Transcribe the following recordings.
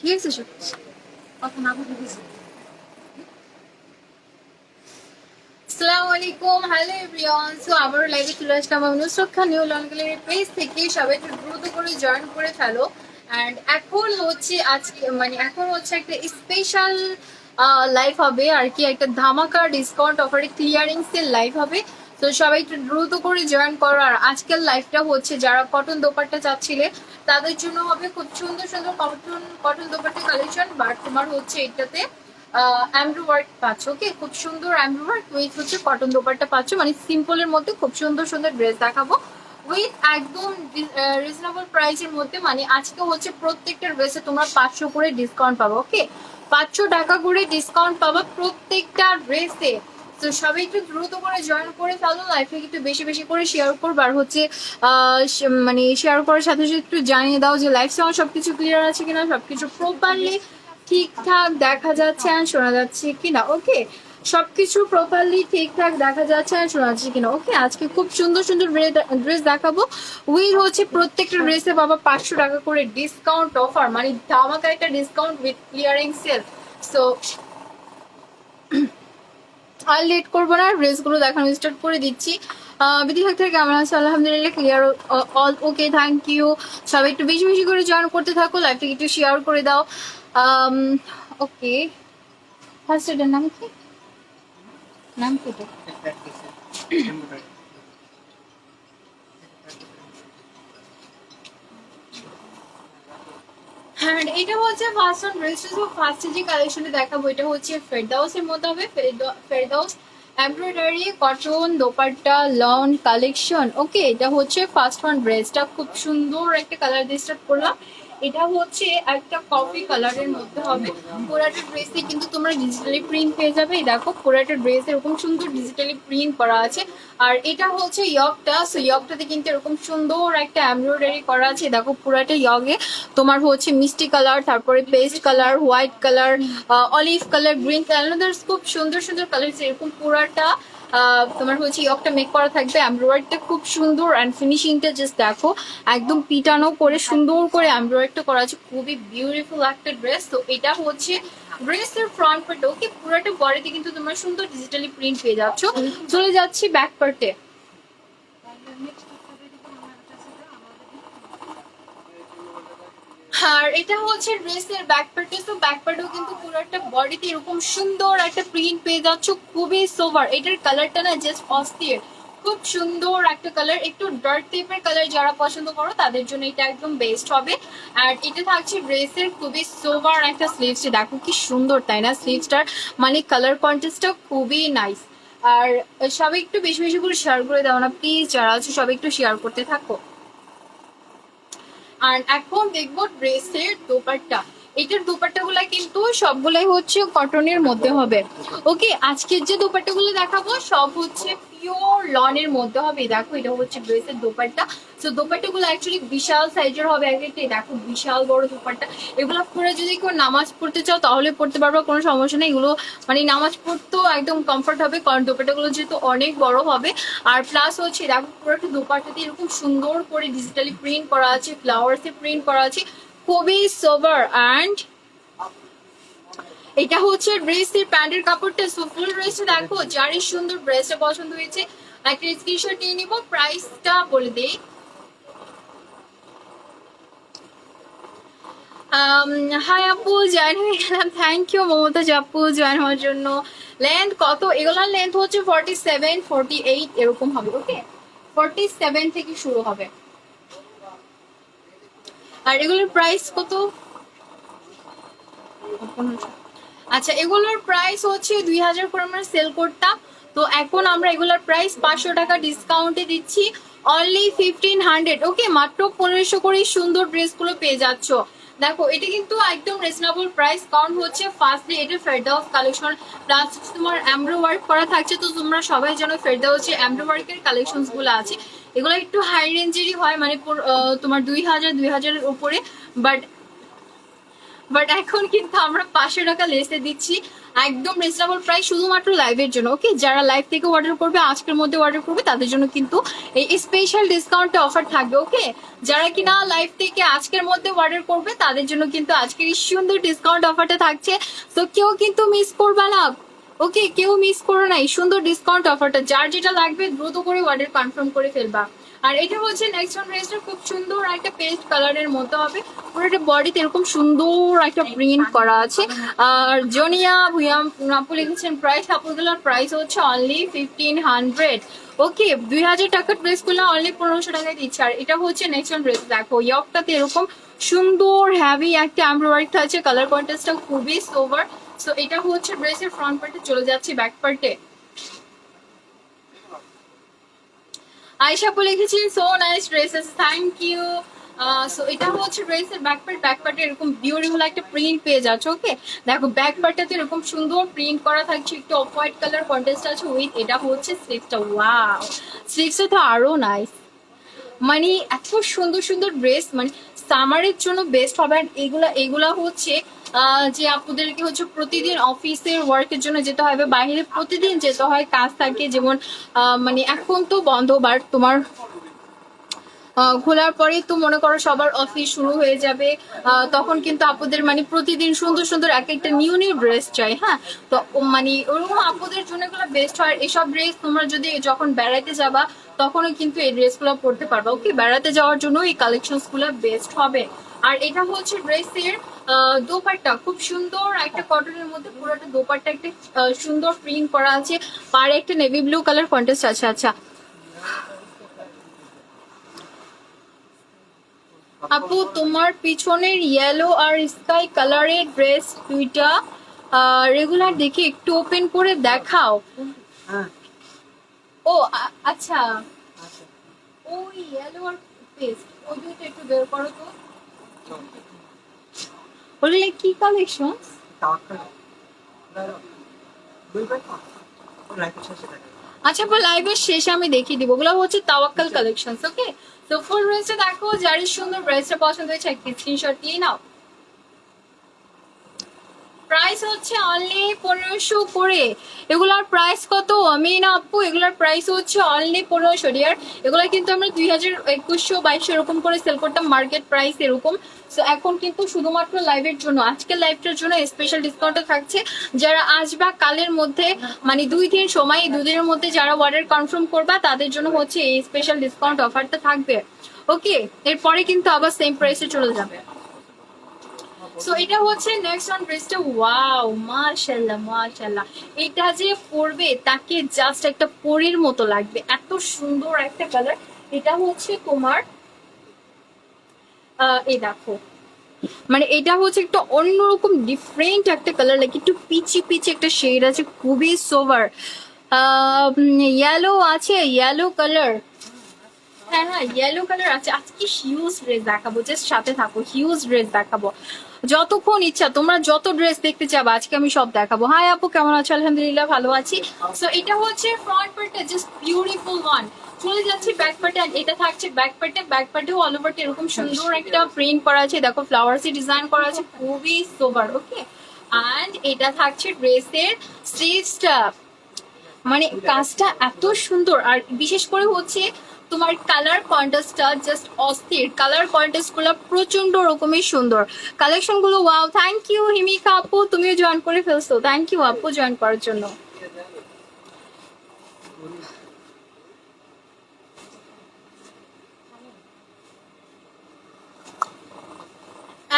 Yes, sure. Okay, now আসসালামু আলাইকুম, hello everyone. So আবার লাইভে চলে আসলাম আমি নুসরাত খান নিউ লন গ্যালারি পেজ থেকে। সবাই একটু দ্রুত করে জয়েন করে ফেলো। অ্যান্ড এখন হচ্ছে আজকে এখন হচ্ছে একটা স্পেশাল লাইভ হবে আর কি, একটা ধামাকা ডিসকাউন্ট অফারে ক্লিয়ারিং সেল লাইভ হবে। তো সবাই একটু দ্রুত করে জয়েন করো। আর আজকের লাইভটা হচ্ছে যারা কটন দোপাট্টা চাচ্ছিলে তাদের জন্য হবে। খুব সুন্দর সুন্দর কটন দোপাট্টা কালেকশন, বাট তোমার হচ্ছে এটাতে এমব্রো ওয়ার্ক পাচ্ছ। ওকে, খুব সুন্দর এমব্রো ওয়ার্ক উইথ হচ্ছে কটন দোপাট্টা পাচ্ছ। মানে সিম্পলের মধ্যে খুব সুন্দর সুন্দর ড্রেস দেখাবো উইথ একদম রিজনেবল প্রাইসের মধ্যে। মানে আজকে হচ্ছে প্রত্যেকটা ড্রেসে তোমরা 500 করে ডিসকাউন্ট পাবো। ওকে, 500 টাকা করে ডিসকাউন্ট পাবা প্রত্যেকটা ড্রেসে। তো সবাই একটু দ্রুত করে জয়েন করে ফেলো। লাইফে একটু বেশি বেশি করে শেয়ার করবো। আর হচ্ছে শেয়ার করার সাথে সাথে একটু জানিয়ে দাও যে লাইফ সঙ্গে সবকিছু ক্লিয়ার আছে কিনা, সবকিছু প্রপারলি ঠিকঠাক দেখা যাচ্ছে আর শোনা যাচ্ছে কিনা। ওকে, সবকিছু প্রপারলি ঠিকঠাক দেখা যাচ্ছে আর শোনা যাচ্ছে কিনা। ওকে, আজকে খুব সুন্দর সুন্দর ড্রেস দেখাবো উইথ হচ্ছে প্রত্যেকটা ড্রেসে বাবা 500 টাকা করে ডিসকাউন্ট অফার। মানে ধামাকা একটা discount with clearing sale. So আর লেট করবো না, ড্রেসগুলো দেখানো স্টার্ট করে দিচ্ছি। বিধি থাকতে কেমন আছে? আলহামদুলিল্লাহ clear all okay, thank you. সবাই একটু বেশি বেশি করে জয়েন করতে থাকো, লাইভটাকে একটু শেয়ার করে দাও। ওকে, ফার্স্ট এটার নাম কি? নাম কি? হ্যাঁ, এটা হচ্ছে ফার্স্ট অন ড্রেসেস। ফার্স্টে যে কালেকশনটা দেখাবো এটা হচ্ছে ফেরদাউসের মধ্যে হবে। Ferdous embroidery cotton dupatta lawn collection. Okay, এটা হচ্ছে ফার্স্ট ওয়ান ড্রেসটা। খুব সুন্দর একটা কালার দিয়ে স্টার্ট করলাম। এটা হচ্ছে একটা কফি কালারের মধ্যে হবে। পুরাটা ড্রেসে কিন্তু তোমরা ডিজিটালি প্রিন্ট পেয়ে যাবে। দেখো পুরাটা ড্রেস এরকম সুন্দর ডিজিটালি প্রিন্ট করা আছে। আর এটা হচ্ছে ইয়কটা। সো ইয়কটাতে কিন্তু এরকম সুন্দর একটা এমব্রয়ডারি করা আছে। দেখো পুরাটা ইয়গে তোমার হচ্ছে মিষ্টি কালার, তারপরে paste colour, white colour, olive colour, green colour, খুব সুন্দর সুন্দর কালার। এরকম পুরাটা তোমার হচ্ছে ইয়কটা মেক করা থাকবে। এমব্রয়ডারিটা খুব সুন্দর অ্যান্ড ফিনিশিংটা জাস্ট দেখো, একদম পিটানো করে সুন্দর করে এমব্রয়ডারিটা করা আছে। খুবই বিউটিফুল একটা ড্রেস। তো এটা হচ্ছে ড্রেসের ফ্রন্ট পার্ট। ওকে, পুরোটা বডিতে কিন্তু তোমরা সুন্দর ডিজিটালি প্রিন্ট পেয়ে যাচ্ছ। চলে যাচ্ছি ব্যাক পার্টে। আর এটা হচ্ছে ড্রেসের ব্যাক পার্টে। তো ব্যাক পার্টেও কিন্তু পুরো একটা বডিতে এরকম সুন্দর একটা প্রিন্ট পেয়ে যাচ্ছ, খুবই সোভার। এটার কালারটা না জাস্ট অস্থির, খুব সুন্দর একটা কালার। একটু ডার্ক টাইপের কালার যারা পছন্দ করো তাদের জন্য এটা একদম বেস্ট হবে। আর এটা থাকছে ড্রেসের খুবই সোভার একটা স্লিভস। দেখো কি সুন্দর, তাই না? স্লিভসটার মানে কালার কন্ট্রাস্টটা খুবই নাইস। আর সবাই একটু বেশি বেশি করে শেয়ার করে দাও না প্লিজ, যারা আছে সবাই একটু শেয়ার করতে থাকো। আর এখন দেখবো ড্রেসের দোপাট্টা। এটার দোপাট্টাগুলো কিন্তু সবগুলাই হচ্ছে কটনের মধ্যে হবে। ওকে, আজকের যে দোপাট্টাগুলো দেখাবো সব হচ্ছে পিওর লনের মধ্যে হবে। দেখো এটা হচ্ছে ড্রেসের দোপাট্টা। তো দোপাট্টাগুলো অ্যাকচুয়ালি বিশাল সাইজের হবে এক একটা। দেখো বিশাল বড় দোপাট্টা। এগুলো পরে যদি কেউ নামাজ পড়তে চাও তাহলে পড়তে পারবা, কোনো সমস্যা নেই। এগুলো মানে নামাজ পড়তেও একদম কমফর্ট হবে, কারণ দোপাট্টাগুলো যেহেতু অনেক বড় হবে। আর প্লাস হচ্ছে দেখো পুরো একটা দোপাট্টাতে এরকম সুন্দর করে ডিজিটালি প্রিন্ট করা আছে, ফ্লাওয়ার্সে প্রিন্ট করা আছে, খুবই সোভার। অ্যান্ড এটা হচ্ছে ড্রেসের প্যান্টের কাপড়টা। সো ফুল ড্রেসটা দেখো, যার এই সুন্দর ড্রেসটা পছন্দ হয়েছে একটা স্ক্রিনশট নিয়ে নিব। প্রাইসটা বলে দেই। হাই আপু, জয়েন হয়ে গেলাম। থ্যাংক ইউ মমতাজ আপু জয়েন হওয়ার জন্য। লেন্থ কত? এগুলোর লেন্থ হচ্ছে 47, 48 এরকম হবে। ওকে, 47 থেকে শুরু হবে। আর এগুলোর প্রাইস কত? আচ্ছা, এগুলোর প্রাইস হচ্ছে 2000 করে আমরা সেল করতাম। তো এখন আমরা এগুলোর প্রাইস 500 টাকা ডিসকাউন্টে দিচ্ছি, অনলি 1500। ওকে, মাত্র 1500 করে সুন্দর ড্রেসগুলো পেয়ে যাচ্ছ। দেখো এটা কিন্তু একদম রিজনেবল প্রাইস, কারণ হচ্ছে ফার্স্টলি এটা ফেরদাউস কালেকশন, প্লাস তোমার এমব্রো ওয়ার্ক করা থাকছে। তো তোমরা সবাই জানো ফেরদাউসে এমব্রো ওয়ার্কের কালেকশনস গুলো আছে। এগুলো একটু হাই রেঞ্জেরই হয়, মানে তোমার 2000 2000-এর উপরে। বাট বাট এখন কিন্তু আমরা 500 টাকা লেসে দিচ্ছি, একদম রিজনেবল প্রাইস, শুধুমাত্র লাইভের জন্য। ওকে, যারা লাইভ থেকে অর্ডার করবে, আজকের মধ্যে অর্ডার করবে, তাদের জন্য কিন্তু এই স্পেশাল ডিসকাউন্ট অফার থাকবে। ওকে, যারা কিনা লাইভ থেকে আজকের মধ্যে অর্ডার করবে, তাদের জন্য কিন্তু আজকের এই সুন্দর ডিসকাউন্ট অফারটা থাকছে। তো কেউ কিন্তু মিস করবে না। ওকে, কেউ মিস করো না এই সুন্দর ডিসকাউন্ট অফারটা। যার যেটা লাগবে দ্রুত করে অর্ডার কনফার্ম করে ফেলবা। আর এটা হচ্ছে নেক্সট ওয়ান ড্রেসটা, খুব সুন্দর একটা পেস্ট কালারের মতো হবে, পুরোটা বডিতে এরকম সুন্দর একটা প্রিন্ট করা আছে। আর জনিয়া ভুইয়া আপু লিখেছেন প্রাইস, আপুগুলোর প্রাইস হচ্ছে অনলি 1500। ওকে, 2000 টাকার ড্রেস গুলো অনলি 1500 টাকায় দিচ্ছে। আর এটা হচ্ছে নেক্সট ওয়ান ড্রেস, দেখো ইয়কটাতে এরকম সুন্দর হ্যাভি একটা এমব্রয়ডারি আছে, কালার কন্ট্রাস্টটা খুবই সোভার। সো এটা হচ্ছে ড্রেসের ফ্রন্ট পার্টে, চলে যাচ্ছে ব্যাক পার্টে। আয়েশা আপু লিখেছি so nice dresses, thank you. So এটা হচ্ছে ড্রেসের ব্যাক পার্ট, ব্যাক পার্টে এরকম বিউটিফুল একটা প্রিন্ট পেয়ে যাচ্ছে। ওকে, দেখো ব্যাক পার্টটাতে এরকম সুন্দর প্রিন্ট করা থাকছে, একটু অফ হোয়াইট কালার কন্ট্রাস্ট আছে উইথ, এটা হচ্ছে স্লিভসটা। ওয়াও, স্লিভসটা তো আরো নাইস। মানে এত সুন্দর সুন্দর ড্রেস, মানে সামারের জন্য বেস্ট হবে। আর এগুলা হচ্ছে যে আপুদেরকে হচ্ছে প্রতিদিন অফিসের ওয়ার্কের জন্য যেতে হবে, বাইরে প্রতিদিন যেতে হয়, কাজ থাকে, যেমন মানে এখন তো বন্ধ, বাট তোমার খোলার পরেই তো মনে করো সবার অফিস শুরু হয়ে যাবে, তখন কিন্তু আপুদের মানে প্রতিদিন সুন্দর সুন্দর এক একটা নিউ নিউ ড্রেস চাই। হ্যাঁ, তো মানে ওরকম আপুদের জন্য এগুলো বেস্ট হয়। এসব ড্রেস তোমরা যদি যখন বেড়াইতে যাবা, তখনও কিন্তু এই ড্রেসগুলো পরতে পারবা। ওকে, বেড়াতে যাওয়ার জন্য এই কালেকশনস গুলো বেস্ট হবে। আর এটা হচ্ছে ড্রেসের দোপাট্টা, খুব সুন্দর একটা কটনের মধ্যে পুরোটা দোপাট্টা একটা সুন্দর প্রিন্ট করা আছে, পারে একটা নেভি ব্লু কালার কন্ট্রাস্ট আছে। আচ্ছা আপু, তোমার পিছনের ইয়েলো আর স্কাই কালারের ড্রেস দুইটা রেগুলার দেখে একটু ওপেন করে দেখাও। ও আচ্ছা, ওই ইয়েলো আর পেস্ট ওই দুইটা একটু বের করো তো। ওগুলো কি কালেকশন? আচ্ছা, লাইভের শেষে আমি দেখিয়ে দিব। ওগুলো হচ্ছে তাওয়াক্কাল কালেকশন। ওকে, তো ফুল ড্রেসটা দেখো, যার সুন্দর ড্রেসটা পছন্দ হয়েছে একটি স্ক্রিনশট দিয়ে নাও। প্রাইস হচ্ছে অনলি 1500 করে। এগুলার প্রাইস কত আমি না আপু? এগুলার প্রাইস হচ্ছে অনলি 1500 ডিয়ার। এগুলা কিন্তু আমরা 2000-2100-2200 এরকম করে সেল করতাম, মার্কেট প্রাইস এরকম। সো এখন কিন্তু শুধুমাত্র লাইভের জন্য, আজকের লাইভটার জন্য স্পেশাল ডিসকাউন্টে থাকছে। যারা আজ বা কালের মধ্যে মানে 2 দিন সময়, 2 দিনের মধ্যে যারা অর্ডার কনফার্ম করবা, তাদের জন্য হচ্ছে এই স্পেশাল ডিসকাউন্ট অফারটা থাকবে। ওকে, এরপরে কিন্তু আবার সেম প্রাইসে চলে যাবে। সো এটা হচ্ছে নেক্সট ওয়ান ড্রেসটা। ওয়াও, মাশাআল্লাহ মাশাআল্লাহ, এটা যে পরবে তাকে জাস্ট একটা পরীর মতো লাগবে, এত সুন্দর একটা কালার। এটা হচ্ছে তোমার এই দেখো, মানে এটা হচ্ছে একটা অন্যরকম ডিফারেন্ট একটা কালার, লাইক একটু পিচি পিচি একটা শেড আছে, খুবই সোভার। ইয়েলো আছে, ইয়েলো কালার, হ্যাঁ হ্যাঁ ইয়েলো কালার আছে। আজকে হিউজ ড্রেস দেখাবো, জাস্ট সাথে থাকো, হিউজ ড্রেস দেখাবো, যতক্ষণ ইচ্ছা তোমরা যত ড্রেস দেখতে চাবা আজকে আমি সব দেখাবো। হাই আপু, কেমন আছো? আলহামদুলিল্লাহ ভালো আছি। সো এটা হচ্ছে ফ্রন্ট পার্টটা, জাস্ট বিউটিফুল ওয়ান। চলে যাচ্ছে ব্যাক পার্টে, আর এটা থাকছে ব্যাক পার্টে। ব্যাক পার্টেও অল ওভার এরকম সুন্দর একটা প্রিন্ট করা আছে, দেখো ফ্লাওয়ার্সে ডিজাইন করা আছে, খুবই সোবার। ওকে, অ্যান্ড এটা থাকছে ড্রেসের স্লিভসটা, মানে কাজটা এত সুন্দর। আর বিশেষ করে হচ্ছে তোমার কালার কন্ট্রাস্টটা জাস্ট অস্থির, কালার কন্ট্রাস্ট গুলো প্রচন্ড রকমের সুন্দর, কালেকশন গুলো ওয়াও। থ্যাংক ইউ হিমিকা আপু, তুমিও জয়েন করে ফেলছো, থ্যাংক ইউ আপু জয়েন করার জন্য।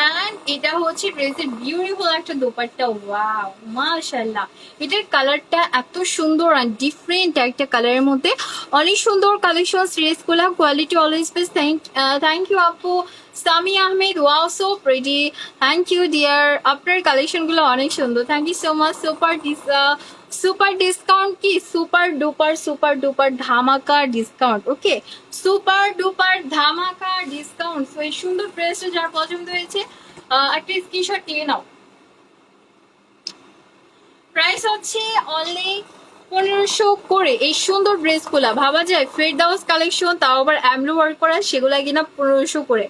And এটা হচ্ছে ড্রেসের বিউটিফুল একটা দোপাট্টা। ওয়াও মাশাআল্লাহ, এটার কালারটা এত সুন্দর আর ডিফারেন্ট একটা কালারের মধ্যে, অনেক সুন্দর কালেকশন ড্রেসগুলো, quality always best. Thank you আপু। Sami Ahmed, wow so pretty, thank you dear, আপনার কালেকশনগুলো অনেক সুন্দর, thank you so much. Super discount কি? সুপার ডুপার ধামাকা ডিসকাউন্ট। ওকে, সুপার ডুপার ধামাকা ডিসকাউন্ট। তো এই সুন্দর ড্রেসটা যার পছন্দ হয়েছে একটা স্ক্রিনশট নিয়ে নাও। প্রাইস হচ্ছে অনলি 1500 করে। এই সুন্দর ড্রেসগুলা ভাবা যায় ফেরদাউস কালেকশন, তাও আবার অ্যামলো ওয়ার্ক করা, সেগুলা কিনা 1500 করে।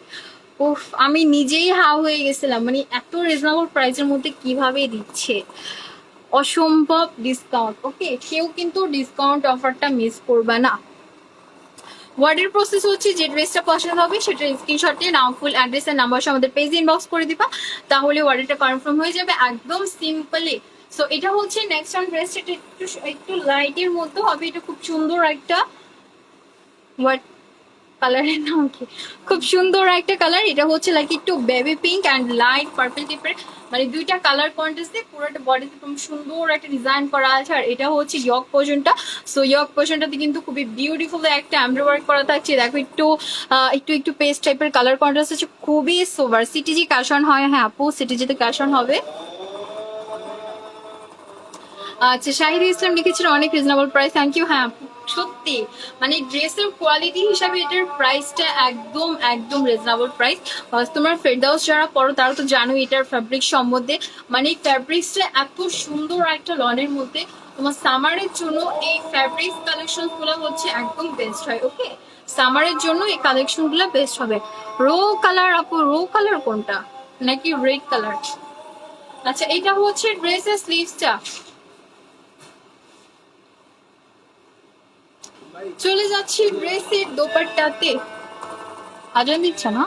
উফ, আমি নিজেই হা হয়ে গেছিলাম, মানে এত রিজনেবল প্রাইসের মধ্যে কিভাবে দিচ্ছে, অসম্ভব ডিসকাউন্ট। ওকে, কেউ কিন্তু ডিসকাউন্ট অফারটা মিস করবে না। ওয়ার্ডের প্রসেস হচ্ছে, যে ড্রেসটা পছন্দ হবে সেটা স্ক্রিনশট নিয়ে নাম, ফুল অ্যাড্রেস এর নাম্বার আমাদের পেজে ইনবক্স করে দিবা, তাহলে ওয়ার্ডারটা কনফার্ম হয়ে যাবে একদম সিম্পলি। সো এটা হচ্ছে নেক্সট অন ড্রেস, এটা একটু একটু লাইটের মধ্যে হবে, এটা খুব সুন্দর একটা হোয়াইট কালারের নাম কি, খুব সুন্দর একটা কালার। এটা হচ্ছে লাইক একটু baby pink and light purple টাইপের, মানে দুইটা কালার কন্ট্রাস্টে পুরোটা বডিতে খুব সুন্দর একটা ডিজাইন করা আছে। আর এটা হচ্ছে ইয়ক পোর্শনটা। সো ইয়ক পোর্শনটাতে কিন্তু খুবই বিউটিফুল একটা এমব্রয়ডারি ওয়ার্ক করা থাকছে। দেখো একটু একটু একটু পেস্ট টাইপের কালার কন্ট্রাস্ট আছে, খুবই সোভার। সিটিজি ক্যাশ অন হয়, হ্যাঁ আপু সিটিজিতে ক্যাশ অন হবে। আচ্ছা, শাহিদ ইসলাম লিখেছিল অনেক রিজনেবল প্রাইস, থ্যাংক ইউ। হ্যাঁ সত্যি, মানে ড্রেসের কোয়ালিটি হিসাবে এটার প্রাইসটা একদম একদম রিজনেবল প্রাইস। তোমার ফেরদাউস যারা পড়ো তারা তো জানো এটার ফ্যাব্রিক সম্বন্ধে, মানে ফ্যাব্রিক্সটা এত সুন্দর একটা লনের মধ্যে। তোমার সামারের জন্য এই ফ্যাব্রিক্স কালেকশন গুলো হচ্ছে একদম বেস্ট হয়। ওকে, সামারের জন্য এই কালেকশন গুলো বেস্ট হবে। রো কালার আপু, রো কালার কোনটা, নাকি রেড কালার? আচ্ছা, এটা হচ্ছে ড্রেসের স্লিভসটা। চলে যাচ্ছি ড্রেসের দোপাট্টাতে। আজান দিচ্ছে না?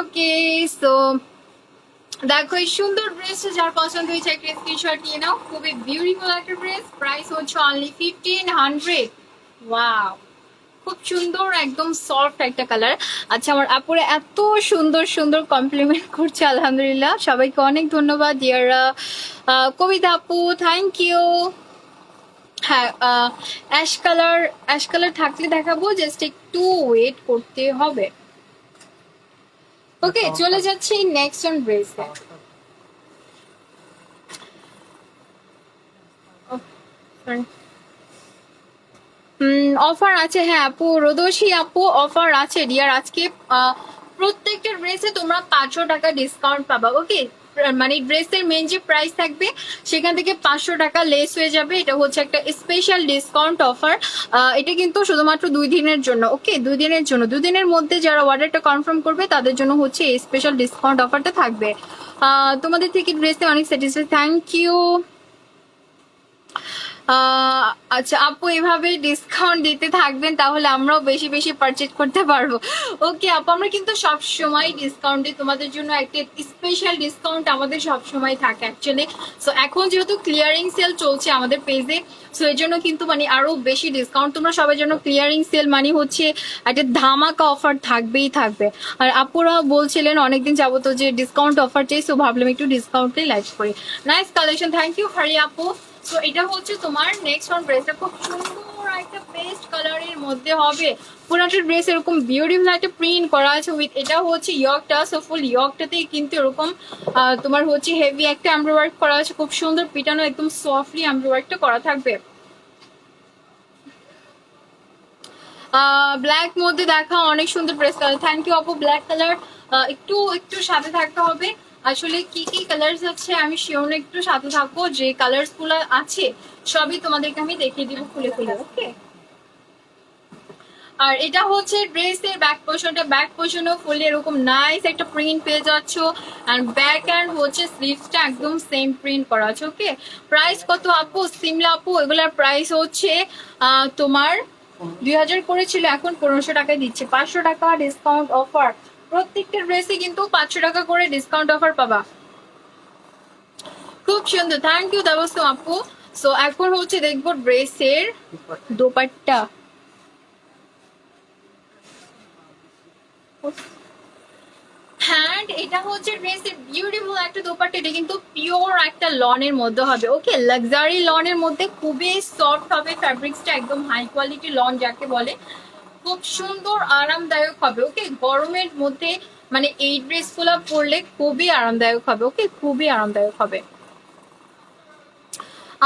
ওকে, সো দেখো এই সুন্দর ড্রেসটা যার পছন্দ হয়েছে একটা স্ক্রিনশট নিয়ে নাও। খুবই বিউটিফুল একটা ড্রেস, প্রাইস হচ্ছে অনলি 1500। ওয়াও, খুব সুন্দর একদম সফট একটা কালার। আচ্ছা, আমার আপুরে এত সুন্দর সুন্দর কমপ্লিমেন্ট করছে, আলহামদুলিল্লাহ, সবাইকে অনেক ধন্যবাদ ডিয়াররা। কবিতা আপু থ্যাংক ইউ। হ্যাঁ, অ্যাশ কালার, অ্যাশ কালার থাকলে দেখাবো, জাস্ট একটু ওয়েট করতে হবে। ওকে, চলে যাচ্ছি নেক্সট অন ড্রেসে। অফার আছে, হ্যাঁ আপু, রোদসী আপু অফার আছে ডিয়ার। আজকে প্রত্যেকটা ড্রেসে তোমরা 500 টাকা ডিসকাউন্ট পাবা। ওকে, মানে ড্রেসের মেন যে প্রাইস থাকবে সেখান থেকে 500 টাকা লেস হয়ে যাবে। এটা হচ্ছে একটা স্পেশাল ডিসকাউন্ট অফার। এটা কিন্তু শুধুমাত্র 2 দিনের জন্য। ওকে, 2 দিনের জন্য, 2 দিনের মধ্যে যারা অর্ডারটা কনফার্ম করবে তাদের জন্য হচ্ছে এই স্পেশাল ডিসকাউন্ট অফারটা থাকবে। তোমাদের থেকে ড্রেসে অনেক স্যাটিসফাই, থ্যাংক ইউ। আচ্ছা আপু, এভাবে ডিসকাউন্ট দিতে থাকবেন তাহলে আমরাও বেশি বেশি পারচেজ করতে পারবো। ওকে আপু, আমরা কিন্তু সব সময় ডিসকাউন্ট দিই তোমাদের জন্য, একটা স্পেশাল ডিসকাউন্ট আমাদের সব সময় থাকে অ্যাকচুয়ালি। সো এখন যেহেতু ক্লিয়ারিং সেল চলছে আমাদের পেজে, সো এর জন্য কিন্তু মানে আরো বেশি ডিসকাউন্ট তোমরা সবার জন্য। ক্লিয়ারিং সেল মানে হচ্ছে একটা ধামাকা অফার থাকবেই থাকবে। আর আপুরা বলছিলেন অনেকদিন যাবত যে ডিসকাউন্ট অফার চাই, সো ভাবলাম একটু ডিসকাউন্টে লাইভ করি। নাইস কালেকশন, থ্যাংক ইউ হারি আপু। সো এটা হচ্ছে তোমার নেক্সট ওয়ান ড্রেসটা, খুব সুন্দর একটা পেস্ট কালারের মধ্যে হবে। পুরোটা ড্রেস এরকম বিউটিফুল একটা প্রিন্ট করা আছে উইথ, এটা হচ্ছে ইয়কটা। সো ফুল ইয়কটাতেই কিন্তু এরকম তোমার হচ্ছে হেভি একটা এমব্রয়ডারি করা আছে, খুব সুন্দর পিটানো, একদম সফটলি এমব্রয়ডারিটা করা থাকবে। ব্ল্যাক মধ্যে দেখা অনেক সুন্দর ড্রেস কালার, থ্যাংক ইউ আপু। ব্ল্যাক কালার একটু একটু সাথে থাকতে হবে। আসলে কি কি কালার্স আছে আমি শিওর না, একটু সাথে থাকবো। যে কালার্স গুলো আছে সবই তোমাদেরকে আমি দেখিয়ে দিব খুলে খুলে। ওকে, আর এটা হচ্ছে ড্রেসের ব্যাক পোর্শনটা, ব্যাক পোর্শনও ফুল এরকম নাইস একটা প্রিন্ট পেয়ে যাচ্ছ। আর ব্যাক অ্যান্ড হচ্ছে স্লিভসটা একদম সেম প্রিন্ট করা আছে। ওকে, প্রাইস কত আপু? সিমলা আপু, এগুলার প্রাইস হচ্ছে তোমার 2000 করেছিল, এখন 1500 টাকায় দিচ্ছে। 500 টাকা ডিসকাউন্ট অফার, প্রত্যেকটা ড্রেসে কিন্তু 500 টাকা করে ডিসকাউন্ট অফার পাবা। খুব সুন্দর, থ্যাংক ইউ দেবস্তু আপু। সো এখন হচ্ছে দেখবো ড্রেসের দোপাট্টা। হ্যান্ড এটা হচ্ছে ড্রেসের বিউটিফুল একটা দোপাট্টা, এটা কিন্তু পিওর একটা লনের মধ্যে হবে। ওকে, লাক্সারি লনের মধ্যে, খুবই সফট হবে ফ্যাব্রিক্সটা, একদম হাই কোয়ালিটি লন যাকে বলে, খুব সুন্দর আরামদায়ক হবে। ওকে, গরমের মধ্যে মানে এই ড্রেসগুলো পরলে খুবই আরামদায়ক হবে। ওকে, খুবই আরামদায়ক হবে।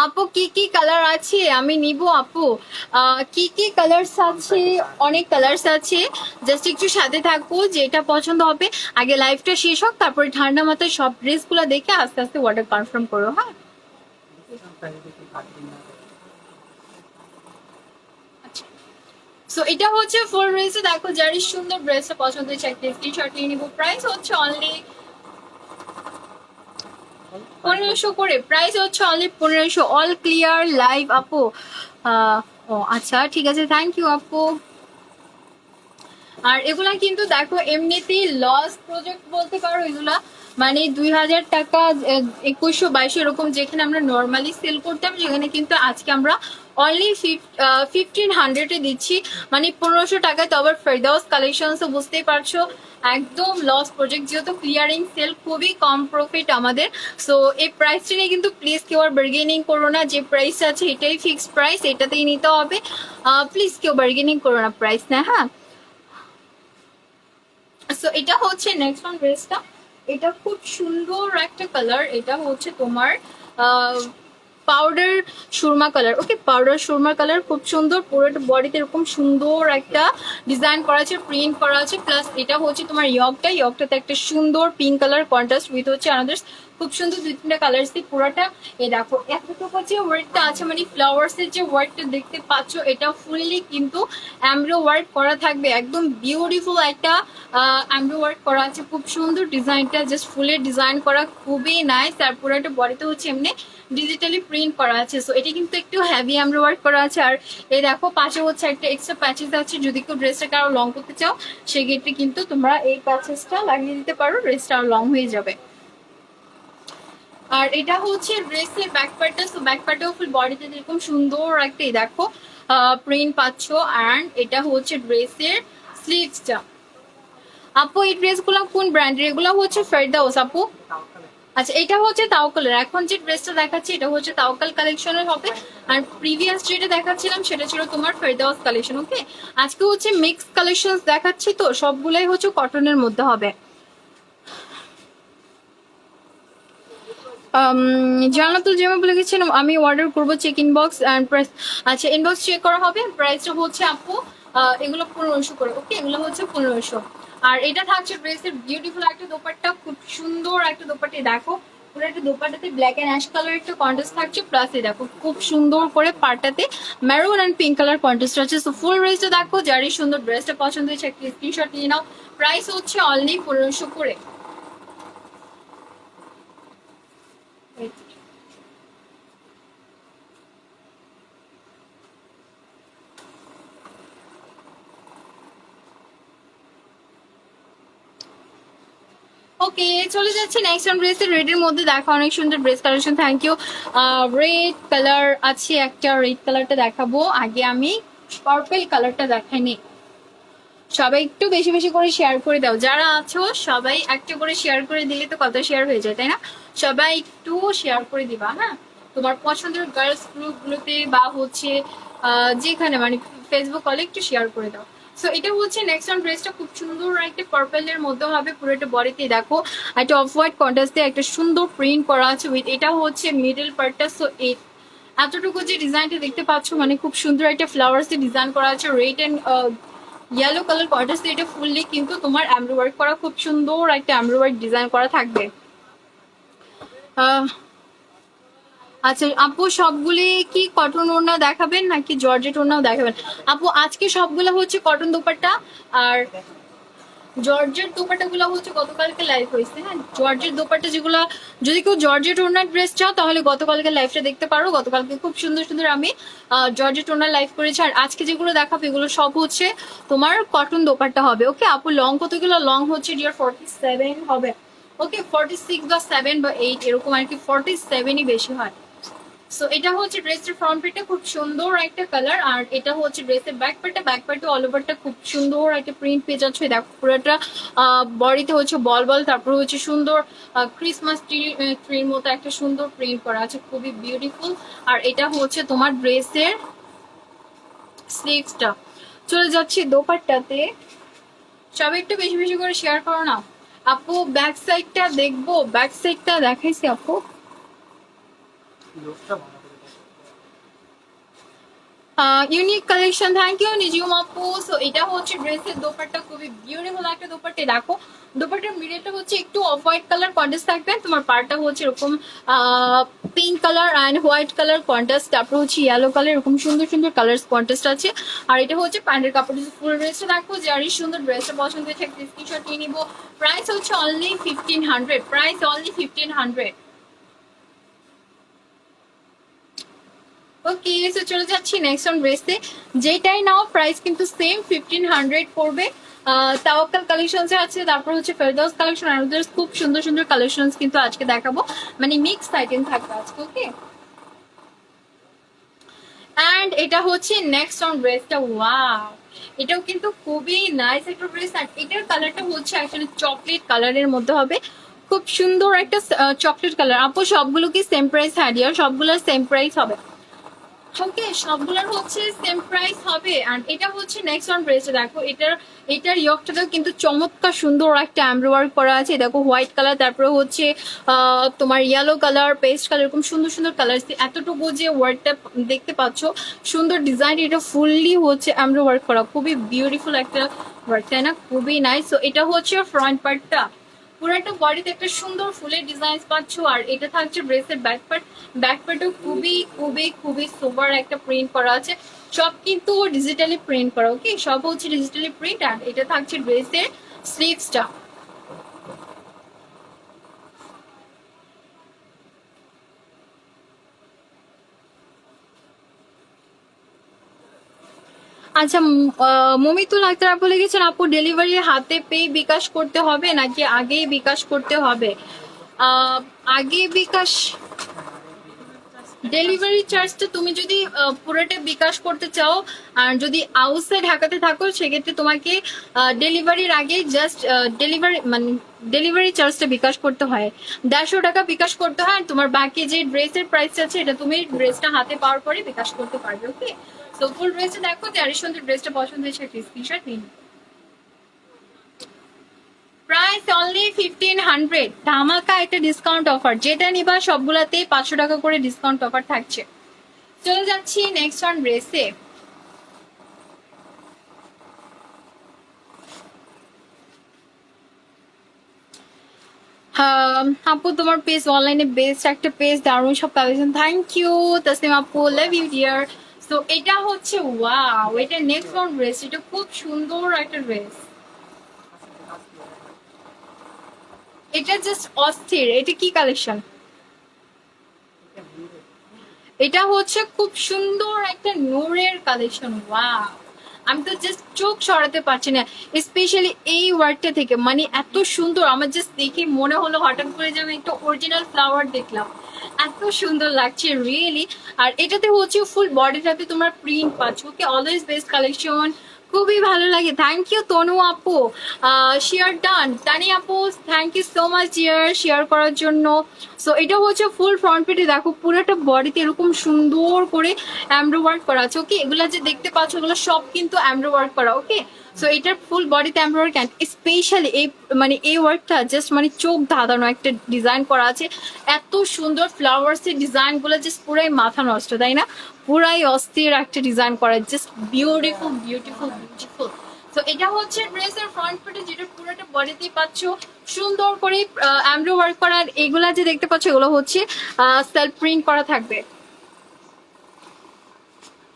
আপু কি কি কালার আছে আমি নিব আপু? কি কি কালার্স আছে? অনেক কালার্স আছে, জাস্ট একটু সাথে থাকবো, যেটা পছন্দ হবে। আগে লাইভটা শেষ হোক, তারপরে ঠান্ডা মাথায় সব ড্রেসগুলো দেখে আস্তে আস্তে অর্ডার কনফার্ম করো। হ্যাঁ, সো এটা হচ্ছে ফুল ড্রেসে। দেখো যার সুন্দর ড্রেসটা পছন্দ হয়েছে একটা স্ক্রিনশট নিয়ে নিবো। প্রাইস হচ্ছে অনলি 1500 করে, প্রাইস হচ্ছে অনলি 1500। অল ক্লিয়ার লাইভ আপু? ও আচ্ছা, ঠিক আছে, থ্যাংক ইউ আপু। আর এগুলা কিন্তু দেখো এমনিতেই লস প্রজেক্ট বলতে পারো এগুলা, মানে 2000 টাকা 2100 2200 এরকম যেখানে আমরা নর্মালি সেল করতাম, সেখানে কিন্তু আজকে আমরা অনলি 1500 এ দিচ্ছি, মানে 1500 টাকায়। তো আবার ফেরদাউস কালেকশনস বুঝতেই পারছো একদম লস প্রজেক্ট, যেহেতু ক্লিয়ারিং সেল, খুবই কম প্রফিট আমাদের। সো এই প্রাইসটা নিয়ে কিন্তু প্লিজ কেউ আর বার্গেনিং করো না, যে প্রাইস আছে এটাই ফিক্সড প্রাইস, এটাতেই নিতে হবে। প্লিজ কেউ বার্গেনিং করো না প্রাইস না। হ্যাঁ, সো এটা হচ্ছে নেক্সট ওয়ান ড্রেসটা, এটা খুব সুন্দর একটা কালার, এটা হচ্ছে তোমার পাউডার সুরমা কালার। ওকে, পাউডার সুরমা কালার, খুব সুন্দর, পুরোটা বডিতে এরকম সুন্দর একটা ডিজাইন করা আছে, প্রিন্ট করা আছে। প্লাস এটা হচ্ছে তোমার ইয়কটাতে একটা সুন্দর পিঙ্ক কালার কন্ট্রাস্ট উইথ হচ্ছে আমাদের খুব সুন্দর 2-3টা কালার্স দিয়ে পুরোটা। এ দেখো এতটুকু যে ওয়ার্কটা আছে, মানে ফ্লাওয়ার্স এর যে ওয়ার্কটা দেখতে পাচ্ছ, এটা ফুললি কিন্তু অ্যামব্রো ওয়ার্ক করা থাকবে, একদম বিউটিফুল একটা অ্যামব্রো ওয়ার্ক করা আছে, খুব সুন্দর ডিজাইনটা, জাস্ট ফুলের ডিজাইন করা, খুবই নাইস। আর পুরোটা বডিতে হচ্ছে এমনি ডিজিটালি প্রিন্ট করা আছে। সো এটা কিন্তু একটু হেভি এমব্রো ওয়ার্ক করা আছে। আর এই দেখো পাশে হচ্ছে একটা এক্সট্রা প্যাচেস আছে, যদি কেউ ড্রেসটাকে আরো লং করতে চাও সেক্ষেত্রে কিন্তু তোমরা এই প্যাচেসটা লাগিয়ে দিতে পারো, ড্রেসটা আরো লং হয়ে যাবে। আর এটা হচ্ছে ড্রেসের ব্যাক পার্টটা। সো ব্যাক পার্টেও ফুল বডিতে এরকম সুন্দর একটা দেখো প্রিন্ট পাচ্ছ। অ্যান্ড এটা হচ্ছে ড্রেসের স্লিভসটা। আপু এই ড্রেসগুলো কোন ব্র্যান্ডের? এগুলো হচ্ছে ফেরদাউস আপু। আচ্ছা, এটা হচ্ছে তাওকালের। এখন যে ড্রেসটা দেখাচ্ছি এটা হচ্ছে তাওকাল কালেকশনের হবে, আর প্রিভিয়াস যেটা দেখাচ্ছিলাম সেটা ছিল তোমার ফেরদাউস কালেকশন। ওকে, আজকে হচ্ছে মিক্স কালেকশন দেখাচ্ছি, তো সবগুলাই হচ্ছে কটনের মধ্যে হবে। জান্নাতুল জামা বলে গেছেন আমি অর্ডার করবো, চেক ইনবক্স অ্যান্ড প্রাইস। আচ্ছা, ইনবক্স চেক করা হবে, প্রাইসটা হচ্ছে আপু এগুলো 1500 করে। ওকে, এগুলো হচ্ছে 1500। আর এটা থাকছে ড্রেসের বিউটিফুল একটা দোপাট্টা, খুব সুন্দর একটা দোপাট্টা। দেখো পুরো একটা দোপাট্টাতে ব্ল্যাক অ্যান্ড অ্যাশ কালার একটা কন্ট্রাস্ট থাকছে, প্লাস এই দেখো খুব সুন্দর করে পাটটাতে maroon and pink colour contrast আছে। সো ফুল ড্রেসটা দেখো, যারই সুন্দর ড্রেসটা পছন্দ হয়েছে একটা স্ক্রিনশট নিয়ে নাও। প্রাইস হচ্ছে অনলি 1500 করে। ওকে, চলে যাচ্ছি নেক্সট অন ড্রেসের। রেড এর মধ্যে দেখো অনেক সুন্দর dress collection. Thank you. Red colour আছে একটা, রেড কালারটা দেখাবো। আগে আমি পার্পল কালারটা দেখাইনি। সবাই একটু বেশি বেশি করে শেয়ার করে দাও, যারা আছো সবাই একটা করে শেয়ার করে দিলে তো কত শেয়ার হয়ে যায়, তাই না? সবাই একটু শেয়ার করে দিবা, হ্যাঁ, তোমার পছন্দের গার্লস গ্রুপ গুলোতে বা হচ্ছে যেখানে মানে ফেসবুক কলে একটু শেয়ার করে দাও। সো এটা হচ্ছে নেক্সট অন ড্রেসটা, খুব সুন্দর একটা পার্পলের মধ্যে হবে পুরোটা বডিতে। দেখো একটা অফ হোয়াইট কন্ট্রাস্টে একটা সুন্দর প্রিন্ট করা আছে উইথ, এটা হচ্ছে মিডল পার্টটা। সো এতটুকু যে ডিজাইনটা দেখতে পাচ্ছ মানে খুব সুন্দর একটা ফ্লাওয়ার্স ডিজাইন করা আছে, red and yellow colour contrast. এটা ফুললি কিন্তু তোমার এমব্রয়ডারি ওয়ার্ক করা, খুব সুন্দর একটা এমব্রয়ডারি ওয়ার্ক ডিজাইন করা থাকবে। আচ্ছা আপু, সবগুলি কি কটন ওড়না দেখাবেন নাকি জর্জেট ওড়নাও দেখাবেন? আপু আজকে সবগুলো হচ্ছে কটন দোপাট্টা, আর জর্জেট দোপাট্টা গুলো হচ্ছে গতকালকে লাইভ হয়েছে। হ্যাঁ, জর্জেট দোপাট্টা যেগুলো, যদি কেউ জর্জেট ওড়নার ড্রেস চাও তাহলে গতকালকে লাইভটা দেখতে পারো। গতকালকে খুব সুন্দর সুন্দর আমি জর্জেট ওড়নার লাইভ করেছি। আর আজকে যেগুলো দেখাবো এগুলো সব হচ্ছে তোমার কটন দোপাট্টা হবে। ওকে আপু, লং কতগুলো? লং হচ্ছে ডিয়ার 47 হবে। ওকে, 46 বা 7 বা 8 এরকম আর কি, 47ই বেশি হয়। সো এটা হচ্ছে ড্রেসের ফ্রন্ট পেটটা, খুব সুন্দর একটা কালার। আর এটা হচ্ছে ড্রেসের ব্যাক পার্টটা, ব্যাক পার্টে অল ওভারটা খুব সুন্দর একটা প্রিন্ট পেয়ে যাচ্ছে। দেখো পুরোটা বডিতে হচ্ছে বল বল, তারপর হচ্ছে সুন্দর ক্রিসমাস ট্রির মতো একটা সুন্দর প্রিন্ট করা আছে, খুবই বিউটিফুল। আর এটা হচ্ছে তোমার ড্রেসের স্লিভসটা। চলে যাচ্ছি দোপাট্টাতে, সবাই একটু বেশি বেশি করে শেয়ার করো না। আপু ব্যাক সাইডটা দেখবো, ব্যাক সাইডটা দেখাইছি আপু। Unique collection, thank you Nijum আপু। সো এটা হচ্ছে ড্রেসের দোপাট্টা, খুবই বিউটিফুল একটা দোপাট্টা। দেখো দোপাট্টার মিডলটা হচ্ছে একটু অফ হোয়াইট কালার কন্ট্রাস্ট থাকবে, তোমার পার্টটা হচ্ছে এরকম pink colour and white colour contrast, তারপর হচ্ছে ইয়েলো কালার, এরকম সুন্দর সুন্দর কালার কন্ট্রাস্ট আছে। আর এটা হচ্ছে প্যান্টের কাপড়। ফুল ড্রেসটা দেখো, যারই সুন্দর ড্রেসটা পছন্দ হয়েছে একটা স্ক্রিনশট নিয়ে নিবো। প্রাইস হচ্ছে অনলি 1500, প্রাইস অনলি 1500। ওকে, সো চলে যাচ্ছি নেক্সট অন ড্রেসে। যেটাই নাও প্রাইস কিন্তু সেম 1500 পড়বে। তাওয়াক্কাল কালেকশনস আছে, তারপর হচ্ছে ফেরদাউস কালেকশন, আর খুব সুন্দর সুন্দর কালেকশনস কিন্তু আজকে দেখাবো, মানে মিক্স আইটেম থাকবে আজকে। ওকে, অ্যান্ড এটা হচ্ছে নেক্সট অন ড্রেসটা। ওয়াও, এটাও কিন্তু খুবই নাইস একটা ড্রেস। আর এটার কালারটা হচ্ছে অ্যাকচুয়ালি চকলেট কালারের মধ্যে হবে, খুব সুন্দর একটা চকলেট কালার। আপু সবগুলো কি সেম প্রাইস? হ্যাঁ ডিয়ার, সবগুলোর সেম প্রাইস হবে। ওকে, সবগুলোর হচ্ছে সেম প্রাইস হবে। আর এটা হচ্ছে নেক্সট ওয়ান ড্রেসটা দেখো, এটার ইয়কটাতেও কিন্তু চমৎকার সুন্দর একটা এমব্রয়ডারি করা আছে। দেখো হোয়াইট কালার, তারপরে হচ্ছে তোমার ইয়েলো কালার, পেস্ট কালার, এরকম সুন্দর সুন্দর কালার। এতটুকু যে ওয়ার্কটা দেখতে পাচ্ছ, সুন্দর ডিজাইন, এটা ফুললি হচ্ছে এমব্রয়ডারি করা, খুবই বিউটিফুল একটা ওয়ার্ক, তাই না? খুবই নাইস। তো এটা হচ্ছে ফ্রন্ট পার্টটা, পুরো একটা বডিতে একটা সুন্দর ফুলের ডিজাইন পাচ্ছ। আর এটা থাকছে ড্রেসের ব্যাক পার্ট, ব্যাক পার্টও খুবই খুবই খুবই সুপার একটা প্রিন্ট করা আছে। সব কিন্তু ডিজিটালি প্রিন্ট করা। ওকে, সব হচ্ছে ডিজিটালি প্রিন্ট। আর এটা থাকছে ড্রেসের স্লিভসটা। আচ্ছা, মমিতুল আক্তার আপু লিখেছেন আপু ডেলিভারি হাতে পেয়ে বিকাশ করতে হবে নাকি আগেই বিকাশ করতে হবে? আগে বিকাশ, ডেলিভারি চার্জটা তুমি যদি পুরোটা বিকাশ করতে চাও, আর যদি আউটসাইড ঢাকাতে থাকো সেক্ষেত্রে তোমাকে ডেলিভারির আগে জাস্ট ডেলিভারি মানে ডেলিভারি চার্জটা বিকাশ করতে হয়, 150 টাকা বিকাশ করতে হয়। আর তোমার বাকি যে ড্রেসের প্রাইস আছে এটা তুমি ড্রেসটা হাতে পাওয়ার পরে বিকাশ করতে পারবে। ওকে, তো ফুল ড্রেসটা দেখো, যার সুন্দর ড্রেসটা পছন্দ হয়েছে একটা স্ক্রিনশট নিন। প্রাইস প্রাইস অনলি 1500, ধামাকা একটা ডিসকাউন্ট অফার, যেটা নিবা সবগুলাতেই 500 টাকা করে ডিসকাউন্ট অফার থাকছে। চলে যাচ্ছি নেক্সট ওয়ান ড্রেসে। আপু তোমার পেজ অনলাইনে বেস্ট একটা পেজ, দারুণ সব কালেকশন, থ্যাংক ইউ তাসনিম আপু, লাভ ইউ ডিয়ার। তো এটা হচ্ছে ওয়াও, এটা নেক্সট ওয়ান ড্রেস, এটা খুব সুন্দর একটা ড্রেস, এটা জাস্ট অস্থির। এটা কি কালেকশন? এটা হচ্ছে খুব সুন্দর একটা নূরের কালেকশন, ওয়াও। আমি তো জাস্ট চোখ সরাতে পারছি না, স্পেশালি এই ওয়ার্ডটা থেকে, মানে এত সুন্দর, আমার জাস্ট দেখে মনে হলো হঠাৎ করে যে আমি একটা অরিজিনাল ফ্লাওয়ার দেখলাম, এত সুন্দর লাগছে রিয়েলি। আর এটাতে হচ্ছে ফুল বডিটাতে তোমার প্রিন্ট পাচ্ছ, ওকে, অলওয়েজ বেস্ট কালেকশন, খুবই ভালো লাগে। থ্যাংক ইউ তনু আপু, শেয়ার ডান। টানি আপু thank you so much dear share করার জন্য। সো এটা হচ্ছে ফুল ফ্রন্ট পেটে, দেখো পুরোটা বডিতে এরকম সুন্দর করে এমব্রো ওয়ার্ক করা আছে, ওকে। এগুলা যে দেখতে পাচ্ছ এগুলো সব কিন্তু এমব্রো ওয়ার্ক করা, ওকে। সো এটার ফুল বডিতে এমব্রো ওয়ার্ক, স্পেশালি এই মানে এই ওয়ার্কটা জাস্ট মানে চোখ ধাঁধানো একটা ডিজাইন করা আছে, এত সুন্দর ফ্লাওয়ার্সের ডিজাইনগুলো জাস্ট পুরাই মাথা নষ্ট, তাই না? পুরাই অস্থির একটা ডিজাইন করা, জাস্ট বিউটিফুল বিউটিফুল বিউটিফুল। তো এটা হচ্ছে ড্রেসের ফ্রন্ট পেটে, যেটা পুরোটা বডিতেই পাচ্ছ সুন্দর করে এমব্রো ওয়ার্ক করা। আর এগুলা যে দেখতে পাচ্ছ এগুলো হচ্ছে সেলফ প্রিন্ট করা থাকবে।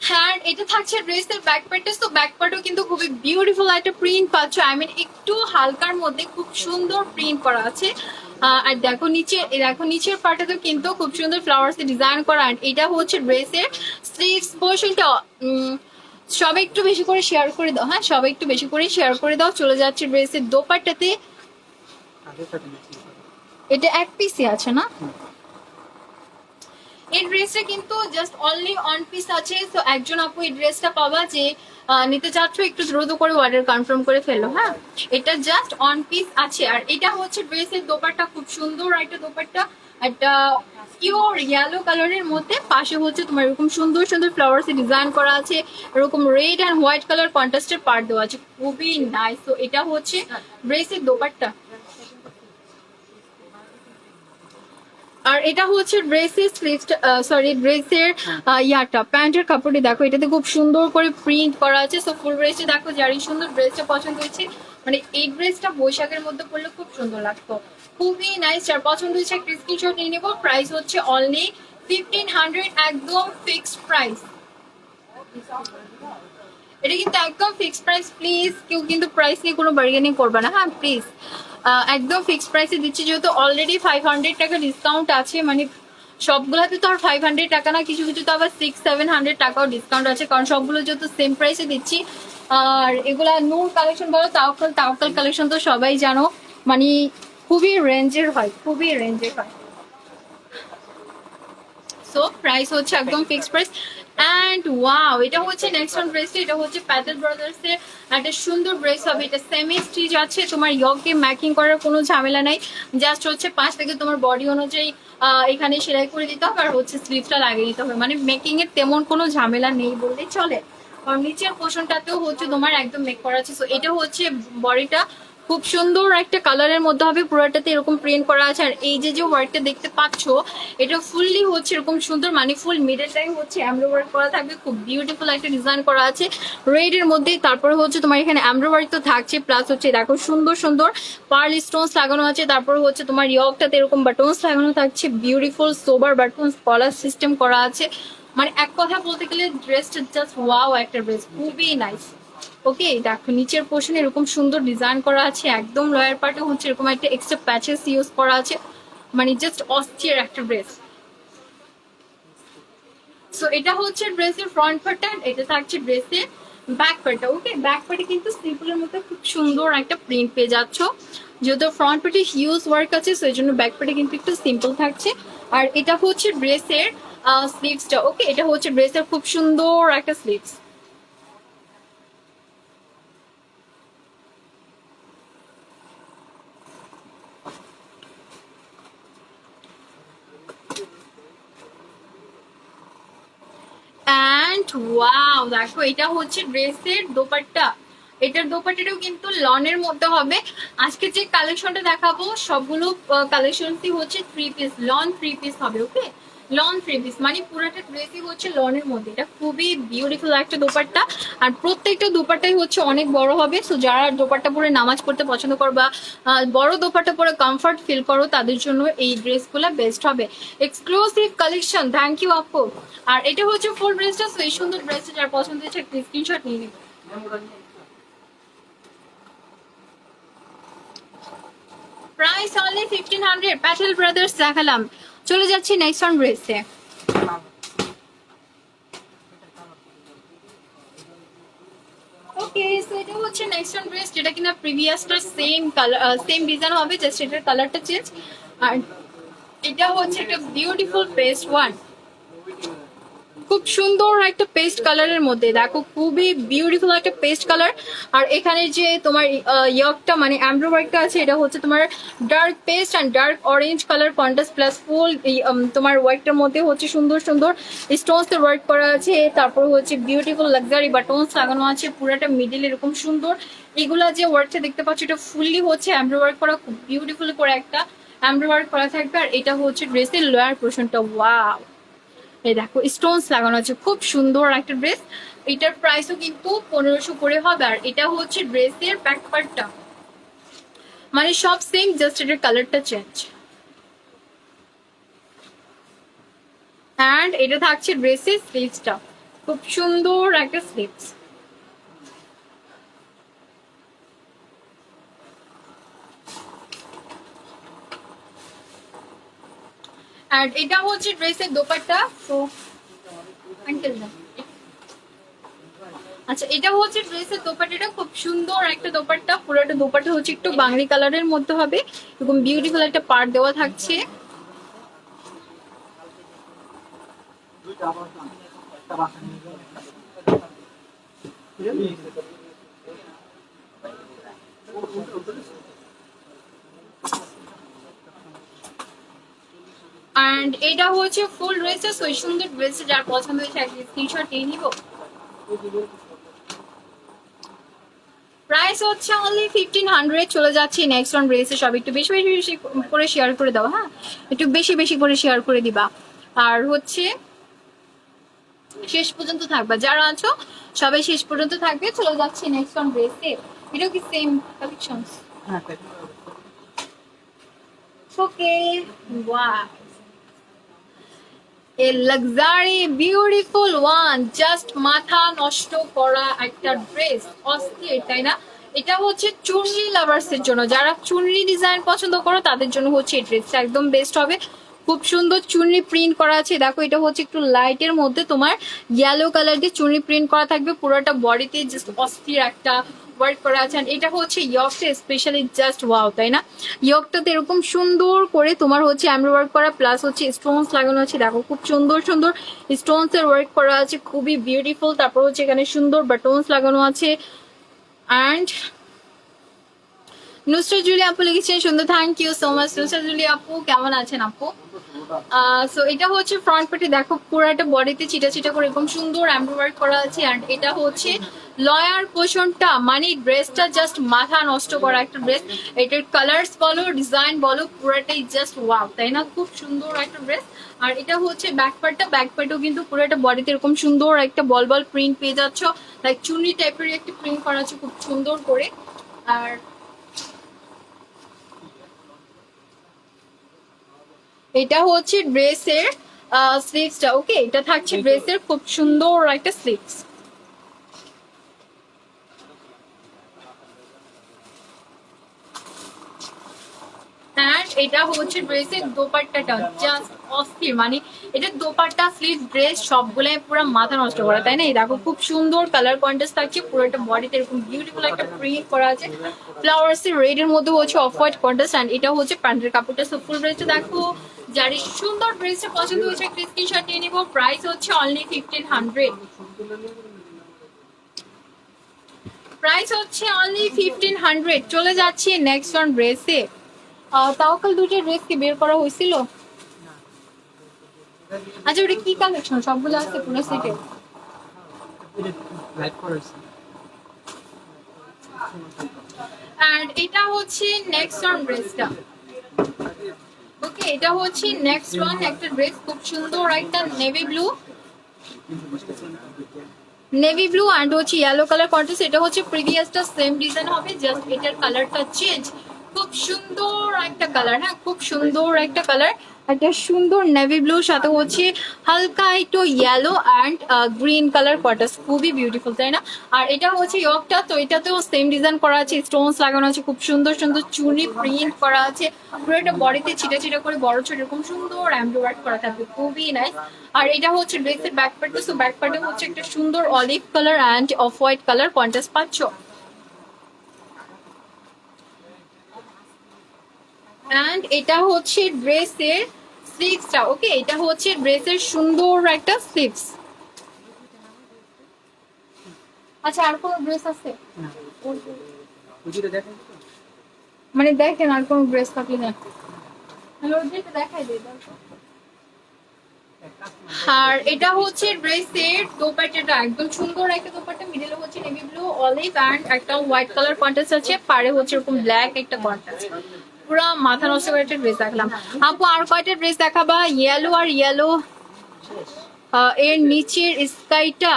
হ্যাঁ, এটা থাকছে ড্রেসের ব্যাক পার্টে। তো ব্যাক পার্টও কিন্তু খুবই বিউটিফুল একটা প্রিন্ট পাচ্ছ, আই মিন একটু হালকার মধ্যে খুব সুন্দর প্রিন্ট করা আছে। আর দেখো নিচে, দেখো নিচের পার্টে কিন্তু খুব সুন্দর ফ্লাওয়ার্স ডিজাইন করা। আর এটা হচ্ছে ড্রেসের স্লিভস পোর্শনটা। সবাই একটু বেশি করে শেয়ার করে দাও, হ্যাঁ সবাই একটু বেশি করে শেয়ার করে দাও। চলে যাচ্ছে ড্রেসের দোপাট্টাতে, এটা এক পিসই আছে না? এই ড্রেসটা কিন্তু জাস্ট অনলি অন পিস আছে। তো একজন আপু এই ড্রেসটা পাবা যে নিতে চাচ্ছ, একটু দ্রুত করে অর্ডার কনফার্ম করে ফেলো, হ্যাঁ। এটা জাস্ট অন পিস আছে। আর এটা হচ্ছে ড্রেসের দোপাট্টা, খুব সুন্দর একটা দোপাট্টা, একটা পিওর ইয়েলো কালারের মধ্যে, পাশে হচ্ছে তোমার এরকম সুন্দর সুন্দর ফ্লাওয়ার্স ডিজাইন করা আছে, এরকম রেড অ্যান্ড হোয়াইট কালার কন্ট্রাস্টের পার্ট দেওয়া আছে, খুবই নাইস। তো এটা হচ্ছে ড্রেসের দোপাট্টা। আর এটা হচ্ছে ড্রেসের স্লিভসটা, সরি ড্রেসের ইয়াটা প্যান্টের কাপড়টি দেখো, এটাতে খুব সুন্দর করে প্রিন্ট করা আছে। সো ফুল ড্রেসটা দেখো, যারই সুন্দর ড্রেসটা পছন্দ হয়েছে, মানে এই ড্রেসটা বৈশাখের মধ্যে পরলে খুব সুন্দর লাগতো, খুবই নাইস। যার পছন্দ হয়েছে একটা স্ক্রিনশট নিয়ে নেবো। প্রাইস হচ্ছে অনলি 1500, একদম ফিক্সড প্রাইস। এটা কিন্তু একদম ফিক্সড প্রাইস, প্লিজ কেউ কিন্তু প্রাইস নিয়ে কোনো বার্গেনিং করবে না, হ্যাঁ প্লিজ। একদম ফিক্সড প্রাইসে দিচ্ছি, যেহেতু অলরেডি 500 টাকা ডিসকাউন্ট আছে, মানে সবগুলোতে তো আর 500 টাকা না, কিছু কিছু তো আবার 600-700 টাকাও ডিসকাউন্ট আছে, কারণ সবগুলো যেহেতু সেম প্রাইসে দিচ্ছি। আর এগুলা নূর কালেকশন বলো, তাওয়াক্কাল, তাওয়াক্কাল কালেকশন তো সবাই জানো, মানে খুবই রেঞ্জের হয়, খুবই রেঞ্জের হয়। সো প্রাইস হচ্ছে একদম ফিক্সড প্রাইস। অ্যান্ড ওয়াও, এটা হচ্ছে নেক্সট ওয়ান ড্রেসটা, এটা হচ্ছে প্যাটেল ব্রাদার্স এর একটা সুন্দর ড্রেস হবে। এটা সেমি স্টিচ আছে, তোমার ইয়কে ম্যাকিং করার কোনো ঝামেলা নাই, জাস্ট হচ্ছে পাঁচ থেকে তোমার বডি অনুযায়ী এখানে সেলাই করে দিতে হবে, আর হচ্ছে স্লিভসটা লাগিয়ে দিতে হবে, মানে মেকিং এর তেমন কোনো ঝামেলা নেই বললেই চলে। আর নিচের পোর্শনটাতেও হচ্ছে তোমার একদম মেক করা আছে। সো এটা হচ্ছে বডিটা, খুব সুন্দর একটা কালারের মধ্যে হবে, পুরোটাতে এরকম প্রিন্ট করা আছে। আর এই যে যে ওয়ার্কটা দেখতে পাচ্ছ, এটা ফুললি হচ্ছে এরকম সুন্দর, মানে ফুল মিডল টাইম হচ্ছে এমব্রো ওয়ার্ক করা থাকবে, খুব বিউটিফুল একটা ডিজাইন করা আছে রেড এর মধ্যে। তারপরে হচ্ছে তোমার এখানে এমব্রো ওয়ার্ক তো থাকছে, প্লাস হচ্ছে দেখো সুন্দর সুন্দর পার্ল স্টোনস লাগানো আছে। তারপরে হচ্ছে তোমার ইয়কটাতে এরকম বাটনস লাগানো থাকছে, বিউটিফুল সোবার বাটনস, কলার সিস্টেম করা আছে। মানে এক কথা বলতে গেলে ড্রেসটা জাস্ট ওয়াও একটা ড্রেস, খুবই নাইস। ওকে, দেখো নিচের পোর্শনে এরকম সুন্দর ডিজাইন করা আছে, একদম লয়ার পার্টে হচ্ছে এরকম একটা এক্সট্রা প্যাচেস ইউজ করা আছে, মানে জাস্ট অস্থির একটা ড্রেস। সো এটা হচ্ছে ড্রেসের ফ্রন্ট পার্টটা, এটা থাকছে ড্রেসের ব্যাক পার্টটা। ওকে, ব্যাক পার্টে কিন্তু সিম্পলের মধ্যে খুব সুন্দর একটা প্রিন্ট পেয়ে যাচ্ছ, যেহেতু ফ্রন্ট পার্টে হিউজ ওয়ার্ক আছে, সো এই জন্য ব্যাক পার্টে কিন্তু একটু সিম্পল থাকছে। আর এটা হচ্ছে ড্রেসের স্লিভসটা। ওকে, এটা হচ্ছে ড্রেসের খুব সুন্দর একটা স্লিভস। অ্যান্ড ওয়াও, দেখো এটা হচ্ছে ড্রেসের দোপাট্টা, এটার দোপাট্টাটাও কিন্তু লনের মধ্যে হবে। আজকে যে কালেকশনটা দেখাবো সবগুলো কালেকশনই হচ্ছে 3 পিস, লন 3 পিস হবে। ওকে, লন 3 পিস মানে পুরোটা ড্রেসই হচ্ছে লনের মধ্যে। এটা খুবই বিউটিফুল একটা দোপাট্টা, আর প্রত্যেকটা দোপাট্টাই হচ্ছে অনেক বড় হবে। সো যারা দোপাট্টা পরে নামাজ পড়তে পছন্দ করো বা বড় দোপাট্টা পরে কমফর্ট ফিল করো, তাদের জন্য এই ড্রেসগুলো বেস্ট হবে। এক্সক্লুসিভ কালেকশন, থ্যাংক ইউ আপু। আর এটা হচ্ছে ফুল ড্রেসটা। সো এই সুন্দর ড্রেসটা যার পছন্দ হয়েছে একটা স্ক্রিনশট নিয়ে নিবে। Price only 1500। প্যাটেল ব্রাদার্স দেখালাম, চলে যাচ্ছি নেক্সট অন ড্রেসে। ওকে, সো এটা হচ্ছে নেক্সট অন ড্রেস, যেটা কিনা প্রিভিয়াসটার সেম কালার, সেম ডিজাইন হবে, জাস্ট এটার কালারটা চেঞ্জ। আর এটা হচ্ছে একটা বিউটিফুল পেস্ট ওয়ান, খুব সুন্দর একটা পেস্ট কালারের মধ্যে। দেখো খুবই বিউটিফুল একটা পেস্ট কালার। আর এখানে যে তোমার ইয়কটা মানে অ্যাম্ব্রো ওয়ার্কটা আছে, এটা হচ্ছে তোমার dark paste and dark orange colour contrast plus ফুল তোমার ওয়ার্কটার মধ্যে হচ্ছে সুন্দর সুন্দর স্টোনস ওয়ার্ক করা আছে। তারপর হচ্ছে বিউটিফুল লাক্সারি বাটনস লাগানো আছে, পুরোটা মিডিল এরকম সুন্দর। এগুলা যে ওয়ার্কটা দেখতে পাচ্ছ, এটা ফুললি হচ্ছে অ্যাম্ব্রো ওয়ার্ক করা, খুব বিউটিফুল করে একটা অ্যাম্ব্রো ওয়ার্ক করা থাকবে। আর এটা হচ্ছে ড্রেসের লোয়ার পোর্শনটা, ওয়াও, এই দেখো স্টোনস লাগানো আছে, খুব সুন্দর একটা ড্রেস। এটার প্রাইসও কিন্তু 1500 করে হবে। আর এটা হচ্ছে ড্রেসের ব্যাক পার্টটা, মানে সব সেম, জাস্ট এটার কালারটা চেঞ্জ। অ্যান্ড এটা থাকছে ড্রেসের স্লিভসটা, খুব সুন্দর একটা স্লিভস। অ্যান্ড এটা হচ্ছে ড্রেসের দোপাট্টা। তো আঙ্কেল না, আচ্ছা এটা হচ্ছে ড্রেসের দোপাট্টাটা, খুব সুন্দর একটা দোপাট্টা। পুরোটা দোপাট্টা হচ্ছে একটু বাংলি কালারের মধ্যে হবে, এরকম বিউটিফুল একটা পার্ট দেওয়া থাকছে। অ্যান্ড এটা হচ্ছে ফুল ড্রেসেস, ওই সুন্দর ড্রেস যার পছন্দ হয়েছে একটা স্ক্রিনশট নিয়ে নিব। প্রাইস হচ্ছে অনলি 1500। চলে যাচ্ছি নেক্সট অন ড্রেসে। সব একটু বেশি বেশি বেশি করে শেয়ার করে দাও, হ্যাঁ একটু বেশি বেশি করে শেয়ার করে দিবা। আর হচ্ছে শেষ পর্যন্ত থাকবা, যারা আছো সবাই শেষ পর্যন্ত থাকবে। চলে যাচ্ছি নেক্সট অন ড্রেসে। এটাও কি সেম কালেকশন? ওকে, ওয়াও, এ লাক্সারি বিউটিফুল ওয়ান, জাস্ট মাথা নষ্ট করা একটা ড্রেস, অস্থির তাই না? এটা হচ্ছে চুনরি লাভার্স এর জন্য, যারা চুনরি ডিজাইন পছন্দ করো তাদের জন্য হচ্ছে এই ড্রেসটা একদম বেস্ট হবে। খুব সুন্দর চুনরি প্রিন্ট করা আছে। দেখো এটা হচ্ছে একটু লাইটের মধ্যে তোমার ইয়েলো কালার দিয়ে চুনরি প্রিন্ট করা থাকবে, পুরোটা বডিতে জাস্ট অস্থির একটা ওয়ার্ক করা আছে। এটা হচ্ছে ইয়কটা স্পেশালি জাস্ট ওয়াও, তাই না? ইয়কটাতে এরকম সুন্দর করে তোমার হচ্ছে এমব্রয়ডারি ওয়ার্ক করা প্লাস হচ্ছে স্টোনস লাগানো আছে। দেখো খুব সুন্দর সুন্দর স্টোনস এর ওয়ার্ক করা আছে, খুবই বিউটিফুল। তারপর হচ্ছে এখানে সুন্দর বাটনস লাগানো আছে। অ্যান্ড নুসরাত জুলি আপু লিখেছেন সুন্দর, thank you so much Nusrat Julie আপু, কেমন আছেন আপু? সো এটা হচ্ছে ফ্রন্ট পার্টে, দেখো পুরোটা বডিতে চিটা চিটা করে এরকম সুন্দর এমব্রয়ডারি করা আছে। অ্যান্ড এটা হচ্ছে লয়ার পোর্শনটা, মানে ড্রেসটা জাস্ট মাথা নষ্ট করা একটা ড্রেস। এটার কালার্স বলো ডিজাইন বলো পুরোটাই জাস্ট ওয়াও, তাই না? খুব সুন্দর একটা ড্রেস। আর এটা হচ্ছে ব্যাক পার্টটা, ব্যাক পার্টেও কিন্তু পুরোটা বডিতে এরকম সুন্দর একটা বল বল প্রিন্ট পেয়ে যাচ্ছ, লাইক চুনি টাইপের একটা প্রিন্ট করা আছে খুব সুন্দর করে। আর এটা হচ্ছে ড্রেসের স্লিভসটা। ওকে, এটা থাকছে ড্রেসের খুব সুন্দর একটা স্লিভস। অ্যান্ড এটা হচ্ছে ড্রেসের দোপাট্টাটা, জাস্ট অস্থির, মানে এটা দোপাট্টা স্লিভ ড্রেস সবগুলাই পুরো মাথা নষ্ট করা, তাই না? এই দেখো খুব সুন্দর কালার কন্ট্রাস্ট থাকছে, পুরোটা বডিতে এরকম বিউটিফুল একটা প্রিন্ট করা আছে ফ্লাওয়ার্স এর রেড এর মধ্যে হচ্ছে অফ হোয়াইট কন্ট্রাস্ট। অ্যান্ড এটা হচ্ছে প্যান্টের কাপড়টা। সো ফুল ড্রেসটা দেখো, যার এই সুন্দর ড্রেসটা পছন্দ হয়েছে একটা স্ক্রিনশট নিয়ে নিবো। প্রাইস হচ্ছে অনলি 1500। প্রাইস হচ্ছে অনলি 1500। চলে যাচ্ছি নেক্সট ওয়ান ড্রেসে। তাওকাল দুটো ড্রেস কি বের করা হয়েছিল? আচ্ছা ওটা কি কালেকশন? সবগুলো আছে পুরো সেটে? এন্ড এটা হচ্ছে নেক্সট ওয়ান ড্রেসটা। ওকে, এটা হচ্ছে নেক্সট ওয়ান একটা ড্রেস, খুব সুন্দর একটা নেভি ব্লু অ্যান্ড হচ্ছে ইয়েলো কালার কন্ট্রাস্ট। এটা হচ্ছে প্রিভিয়াসটা সেম ডিজাইন হবে, জাস্ট এটার কালারটা চেঞ্জ। খুব সুন্দর একটা কালার, হ্যাঁ খুব সুন্দর একটা কালার, একটা সুন্দর নেভি ব্লু সাথে হচ্ছে হালকা একটু yellow and green colour contrast, খুবই বিউটিফুল তাই না? আর এটা হচ্ছে ইয়কটা, তো এটাতেও সেম ডিজাইন করা আছে, স্টোনস লাগানো আছে, খুব সুন্দর সুন্দর চুনি প্রিন্ট করা আছে, পুরো একটা বডিতে ছিটা ছিটা করে বড় ছোট এরকম সুন্দর এমব্রয়ডারি করা থাকবে, খুবই নাইস। আর এটা হচ্ছে ড্রেসের ব্যাক পার্ট, তো ব্যাক পার্টে হচ্ছে একটা সুন্দর olive colour and off white colour contrast পাচ্ছ। অ্যান্ড এটা হচ্ছে ড্রেসের স্লিভসটা। ওকে, এটা হচ্ছে ড্রেসের সুন্দর একটা স্লিভস। আচ্ছা, আর কোনো ড্রেস আছে? মানে দেখেন আর কোনো ড্রেস থাকলে না, দেখাই দিই। আর এটা হচ্ছে ড্রেসের দোপাট্টাটা, একদম সুন্দর একটা দোপাট্টা, মিডলে হচ্ছে নেভি ব্লু অলিভ অ্যান্ড একটা হোয়াইট কালার কন্ট্রাস্ট আছে, পাড়ে হচ্ছে এরকম ব্ল্যাক একটা কন্ট্রাস্ট, পুরো মাথা নষ্ট করে একটা ড্রেস দেখালাম। আপু আর কয়টা ড্রেস দেখাবা? ইয়েলো আর ইয়েলো এর নিচের স্কাইটা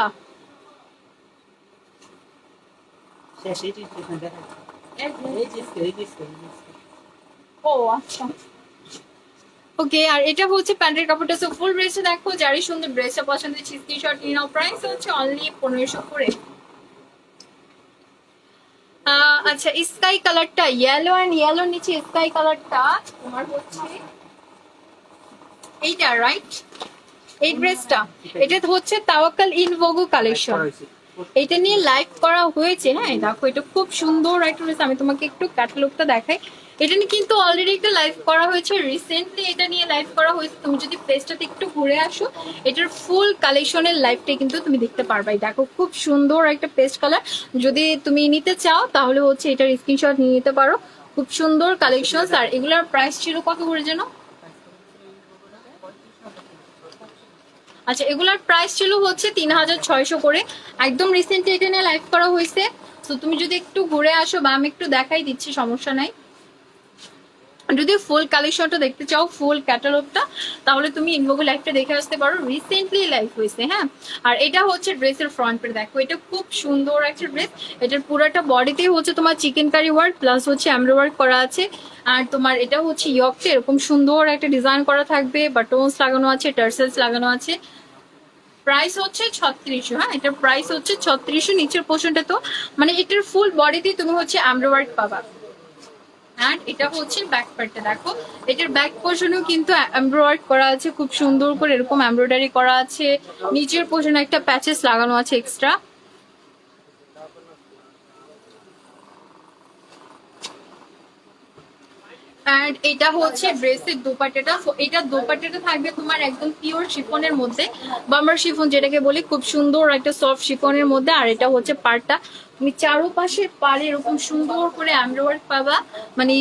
ও আচ্ছা ওকে। আর এটা হচ্ছে প্যান্টের কাপড়টা, সো ফুল ড্রেসটা দেখো, যারই সুন্দর ড্রেসটা পছন্দ হচ্ছে স্ক্রিনশট নিয়ে নাও। প্রাইস হচ্ছে অনলি 1500 করে। আচ্ছা, স্কাই কালারটা ইয়েলো এন্ড ইয়েলো নিচে স্কাই কালারটা তোমার হচ্ছে এইটা, রাইট? এই ড্রেসটা, এটা হচ্ছে তাওয়াক্কাল ইন ভোগো কালেকশন, এটা নিয়ে লাইভ করা হয়েছে। হ্যাঁ দেখো, এটা খুব সুন্দর একটা ড্রেস, আমি তোমাকে একটু ক্যাটালগটা দেখাই। এটা নিয়ে কিন্তু অলরেডি একটা লাইভ করা হয়েছে, রিসেন্টলি এটা নিয়ে লাইভ করা হয়েছে। তুমি যদি পেজটাতে একটু ঘুরে আসো, এটার ফুল কালেকশনের লাইভটা কিন্তু তুমি দেখতে পারবে। দেখো খুব সুন্দর একটা পেস্ট কালার, যদি তুমি নিতে চাও তাহলে হচ্ছে এটার স্ক্রিনশট নিয়ে নিতে পারো। খুব সুন্দর কালেকশন। আর এগুলোর প্রাইস ছিল কত করে যেন? আচ্ছা, এগুলার প্রাইস ছিল হচ্ছে 3600 করে, একদম রিসেন্টলি এটা নিয়ে লাইভ করা হয়েছে। তো তুমি যদি একটু ঘুরে আসো, বা আমি একটু দেখাই দিচ্ছি, সমস্যা নাই। যদি ফুল কালেকশনটা দেখতে চাও, ফুল ক্যাটালগটা, তাহলে তুমি ইনভোগো লাইভটা দেখে আসতে পারো, রিসেন্টলি লাইভ হয়েছে। হ্যাঁ, আর এটা হচ্ছে ড্রেসের ফ্রন্ট পেট, দেখো এটা খুব সুন্দর একটা ড্রেস। এটার পুরোটা বডিতেই হচ্ছে তোমার চিকেন কারি ওয়ার্ক প্লাস হচ্ছে এমব্রয়ডারি করা আছে। আর তোমার এটা হচ্ছে ইয়কটা এরকম সুন্দর একটা ডিজাইন করা থাকবে, বাটনস লাগানো আছে, টার্সেলস লাগানো আছে। প্রাইস হচ্ছে 3600। হ্যাঁ, এটার প্রাইস হচ্ছে 3600। নিচের পোর্শনটা তো মানে এটার ফুল বডিতেই তুমি হচ্ছে এমব্রয়ডারি পাবা। অ্যান্ড এটা হচ্ছে ব্যাক পার্টটা, দেখো এটার ব্যাক পোর্শনেও কিন্তু এমব্রয়ডারি করা আছে, খুব সুন্দর করে এরকম এমব্রয়ডারি করা আছে। নিচের পোর্শনে একটা প্যাচেস লাগানো আছে এক্সট্রা। অ্যান্ড এটা হচ্ছে ড্রেসের দোপাট্টাটা। তো এটা দোপাট্টাটা থাকবে তোমার একদম পিওর শিফনের মধ্যে, বাম্বার শিফন যেটাকে বলি, খুব সুন্দর একটা সফট শিফনের মধ্যে। আর এটা হচ্ছে পাড়টা, তুমি চারোপাশে পাড়ে এরকম সুন্দর করে এমব্রয়ডারি পাবা, মানে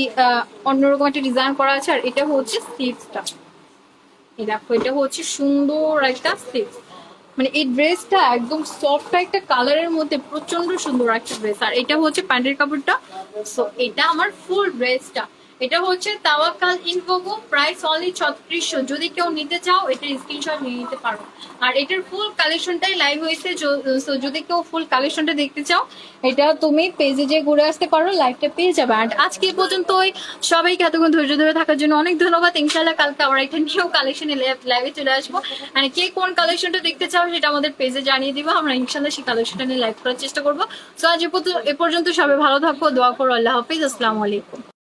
অন্যরকম একটা ডিজাইন করা আছে। আর এটা হচ্ছে স্লিভসটা, এই দেখো এটা হচ্ছে সুন্দর একটা স্লিভস, মানে এই ড্রেসটা একদম সফট একটা কালারের মধ্যে প্রচন্ড সুন্দর একটা ড্রেস। আর এটা হচ্ছে প্যান্টের কাপড়টা। সো এটা আমার ফুল ড্রেসটা, এটা হচ্ছে তাওয়াক্কাল ইনভোগো, প্রাইস অনলি 3600। যদি কেউ নিতে চাও এটার স্ক্রিনশট নিয়ে নিতে পারো। আর এটার ফুল কালেকশনটাই লাইভ হয়েছে, যদি কেউ ফুল কালেকশনটা দেখতে চাও এটা তুমি পেজে যে ঘুরে আসতে পারো, লাইভটা পেয়ে যাবে। আর আজকে এই পর্যন্তই, সবাইকে এতক্ষণ ধৈর্য ধরে থাকার জন্য অনেক ধন্যবাদ। ইনশাল্লাহ কালকে আবার একটা নিউ কালেকশনে লাইভে চলে আসবো। মানে কে কোন কালেকশনটা দেখতে চাও সেটা আমাদের পেজে জানিয়ে দিবো, আমরা ইনশাল্লাহ সেই কালেকশনটা নিয়ে লাইভ করার চেষ্টা করবো। সো আজ এ পর্যন্ত সবাই ভালো থাকো, দোয়া করো। আল্লাহ হাফিজ, আসসালামু আলাইকুম।